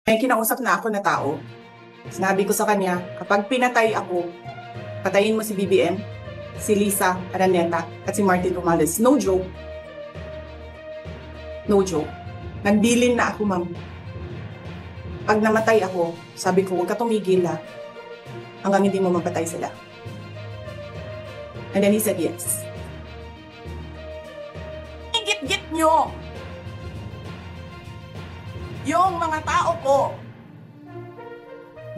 May kinausap na ako na tao. Sinabi ko sa kanya, kapag pinatay ako, patayin mo si BBM, si Lisa Araneta, at si Martin Romales. No joke. No joke. Nagbilin na ako, ma'am. Pag namatay ako, sabi ko, huwag ka tumigil ha, hanggang hindi mo mapatay sila. And then he said yes. Igit-git nyo yung mga tao ko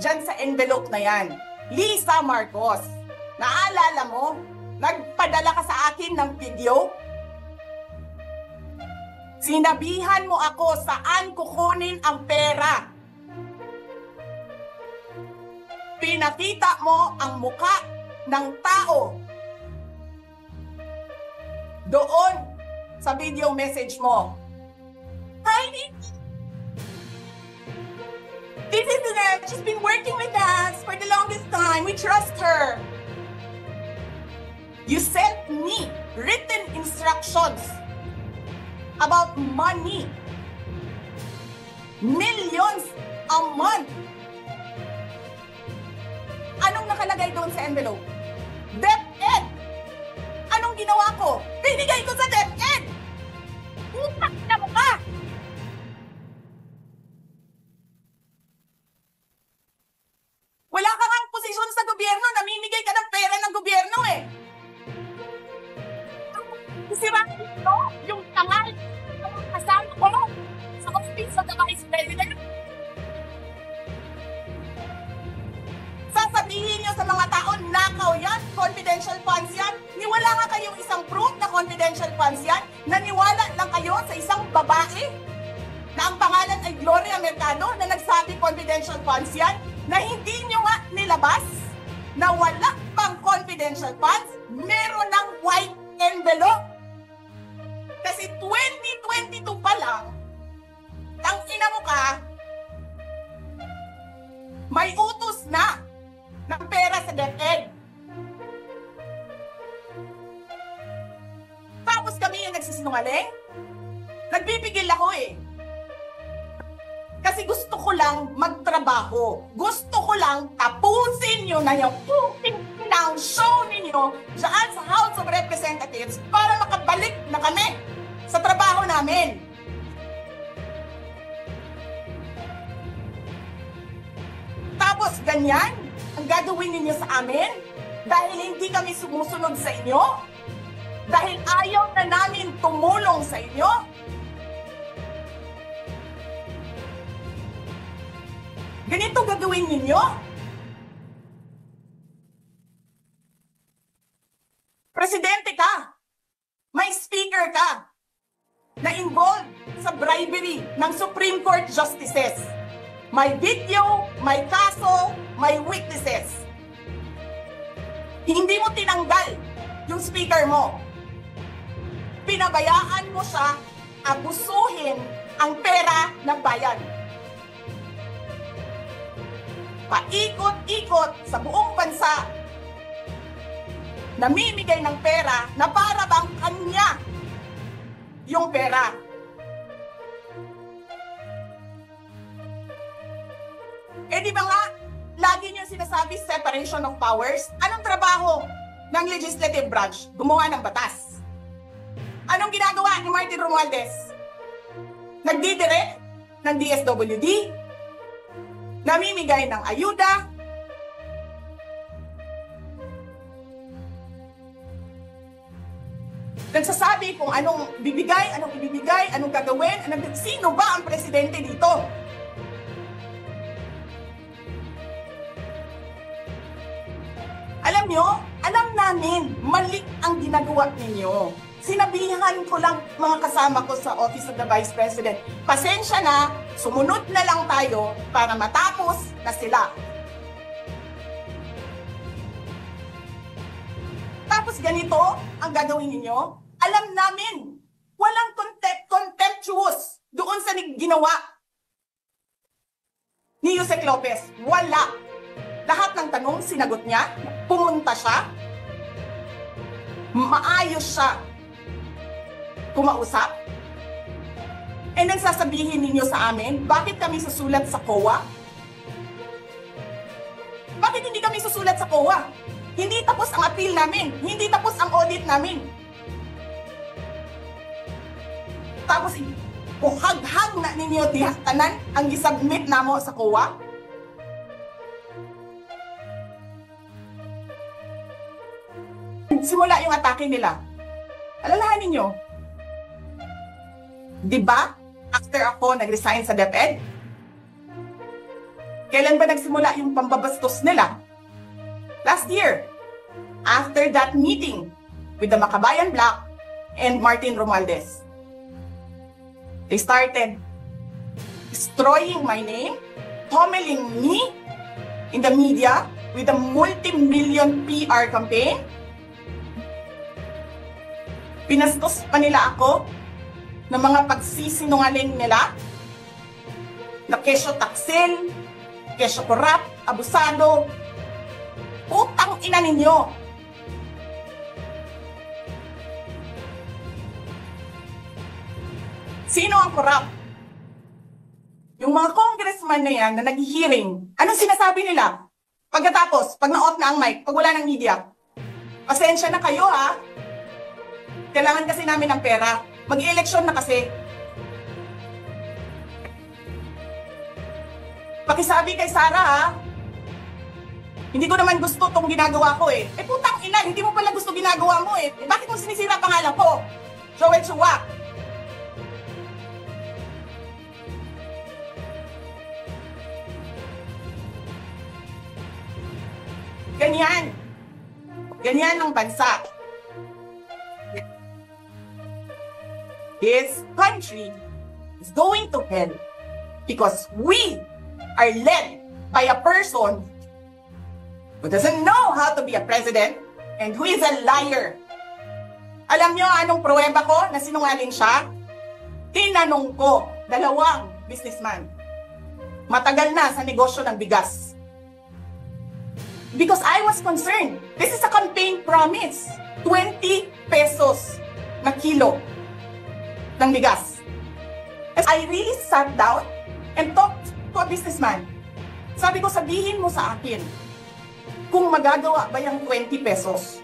dyan sa envelope na yan. Lisa Marcos, naalala mo? Nagpadala ka sa akin ng video? Sinabihan mo ako saan kukunin ang pera. Pinakita mo ang muka ng tao doon sa video message mo. Hi, Nikki. This is Annette. She's been working with us for the longest time. We trust her. You sent me written instructions about money. Millions a month. Anong nakalagay doon sa envelope? DepEd. Anong ginawa ko? Binigay ko sa DepEd. Utak na mo ka! Wala ka kang posisyon sa gobyerno, namimigay ka ng pera ng gobyerno eh. Sira ito, yung tangal ng kasama ko sa office of the Vice President. Sasabihin niyo sa mga tao, nakaw yan, confidential funds yan. Niwala nga kayong isang proof na confidential funds yan. Naniwala lang kayo sa isang babae na ang pangalan ay Gloria Mercado na nagsabi confidential funds yan, na hindi nyo nga nilabas na wala pang confidential funds, meron ng white envelope. Kasi 2022 pa lang, ang ina mo ka, may utos na ng pera sa DepEd. Tapos kami yung nagsisinungaling? Nagbibigil ako eh. Kasi gusto ko lang magtrabaho. Gusto ko lang tapusin nyo na yung ng show ninyo dyan sa House of Representatives para makabalik na kami sa trabaho namin. Tapos ganyan ang gagawin ninyo sa amin dahil hindi kami sumusunod sa inyo? Dahil ayaw na namin tumulong sa inyo? Ganito gagawin ninyo? Presidente ka, may speaker ka na involved sa bribery ng Supreme Court justices. May video, may kaso, may witnesses. Hindi mo tinanggal yung speaker mo. Pinabayaan mo siya abusuhin ang pera ng bayan. Paikot-ikot sa buong bansa, namimigay ng pera na para bang kanya yung pera. Eh di ba nga, lagi niyo sinasabi separation of powers? Anong trabaho ng legislative branch? Gumawa ng batas. Anong ginagawa ni Martin Romualdez? Nagdidirect ng DSWD? Namimigay ng ayuda, nagsasabi kung anong bibigay, anong ibibigay, anong gagawin, sino ba ang presidente dito? Alam nyo, alam namin, mali ang ginagawa ninyo. Sinabihan ko lang mga kasama ko sa Office of the Vice President, pasensya na, sumunod na lang tayo para matapos na sila. Tapos ganito ang gagawin ninyo? Alam namin, walang contemptuous doon sa ginawa ni Yusek Lopez. Wala. Lahat ng tanong sinagot niya, pumunta siya, maayos siya kumausap, And then sasabihin ninyo sa amin, bakit kami susulat sa COA? Bakit hindi kami susulat sa COA? Hindi tapos ang appeal namin. Hindi tapos ang audit namin. Tapos, buhag-hag na ninyo tanan ang gisubmit namo sa COA? Simula yung atake nila. Alalahanin nyo. Diba? After ako nag-resign sa DepEd, kailan ba nagsimula yung pambabastos nila? Last year. After that meeting with the Makabayan Black and Martin Romualdez. They started destroying my name, pummeling me in the media with a multi-million PR campaign. Pinastos pa nila ako ng mga pagsisinungaling nila na kesyo taksil, kesyo korap, abusado. Putang ina ninyo! Sino ang korap? Yung mga congressman na yan na nag-hearing, anong sinasabi nila? Pagkatapos, pag na-off na ang mic, pag wala ng media, pasensya na kayo ha. Kailangan kasi namin ng pera. Mag-eleksyon na kasi. Pakisabi kay Sara ha. Hindi ko naman gusto itong ginagawa ko eh. Eh putang ina, hindi mo pala gusto ginagawa mo eh. Bakit mo sinisira pangalan ko? Joel Chua. Ganyan. Ganyan ang bansa. This country is going to hell because we are led by a person who doesn't know how to be a president and who is a liar. Alam nyo anong pruweba ko na sinungaling siya? Tinanong ko, 2 businessman. Matagal na sa negosyo ng bigas. Because I was concerned. This is a campaign promise. 20 pesos na kilo ng bigas. As I really sat down and talked to a businessman. Sabi ko, sabihin mo sa akin kung magagawa ba yung 20 pesos.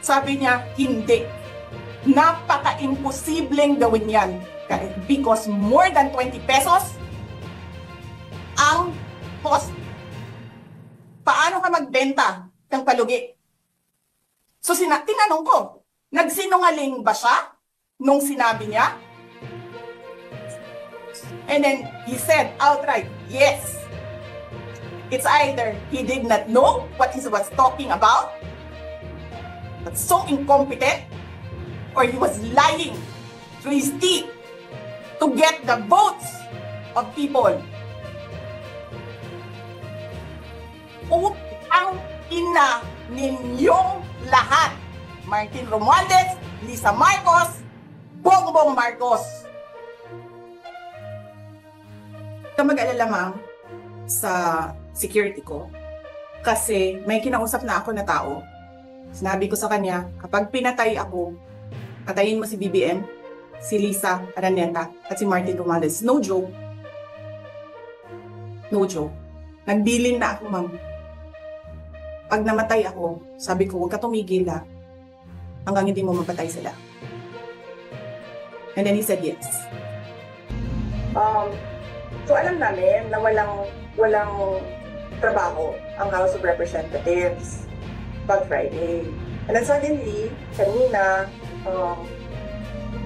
Sabi niya, hindi. Napaka-imposibleng gawin yan. Because more than 20 pesos ang cost. Paano ka magbenta ng palugi? So tinanong ko, nagsinungaling ba siya nung sinabi niya? And then he said outright, yes. It's either he did not know what he was talking about, but so incompetent, or he was lying through his teeth to get the votes of people. Putang ina ninyong lahat. Martin Romualdez, Lisa Marcos, Bongbong Marcos. Huwag mag-alala ma'am sa security ko kasi may kinausap na ako na tao. Sinabi ko sa kanya, kapag pinatay ako, patayin mo si BBM, si Lisa Araneta at si Martin Romualdez. No joke. No joke. Nagbilin na ako ma'am. Pag namatay ako, sabi ko, huwag ka tumigil ha, hanggang hindi mo mapatay sila. And then he said yes. So alam namin na walang trabaho ang House of Representatives pag Friday. And then suddenly, kanina,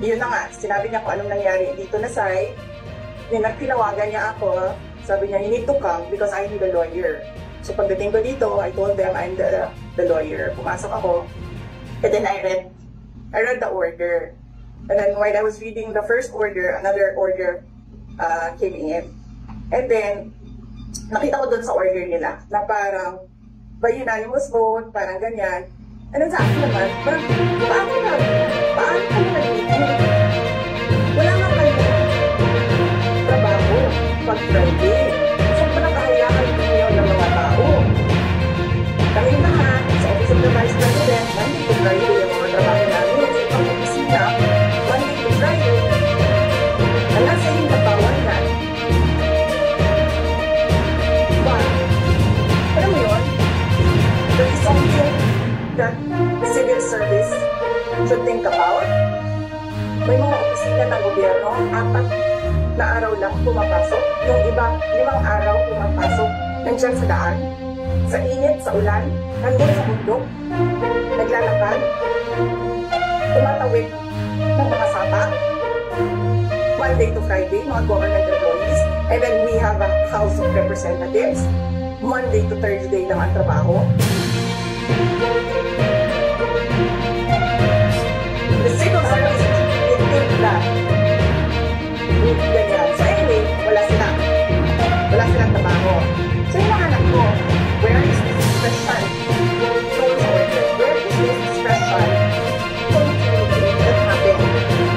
yun na nga, sinabi niya kung anong nangyari dito na side. Tinawagan niya ako, sabi niya, you need to come because I need a lawyer. So pagdating ko dito, I told them I'm the lawyer. Pumasok ako, and then I read the order. And then while I was reading the first order, another order came in. And then, nakita ko doon sa order nila na parang by unanimous vote, parang ganyan. And then sa akin naman, parang paano kayo nag-meeting? Wala nga kayo trabaho pag Friday. So parang kahayaan ninyo ng mga tao. Dahil lahat, sa Office of the Vice President, Monday to Friday yung mga trabaho namin. Sa ibang opisina, Monday to Friday. na araw lang pumapasok. Yung iba, 5 araw pumapasok. Nandiyan sa daan, sa init, sa ulan, nandun sa bundok, naglalakad, tumatawid ng mga sapa, Monday to Friday, mga government employees. And then we have a House of Representatives, Monday to Thursday lang ang trabaho. The civil service think that ganyan. So anyway, wala silang trabaho. So yung mga anak ko, where is this special rules order? Where is this special community that happened?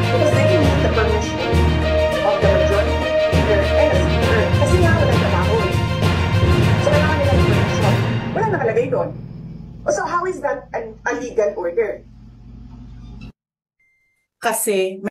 Because they need the permission of the majority leader and the speaker. Kasi nga walang trabaho. So kailangan nilang permission. Walang nakalagay doon. So how is that a legal order? Kasi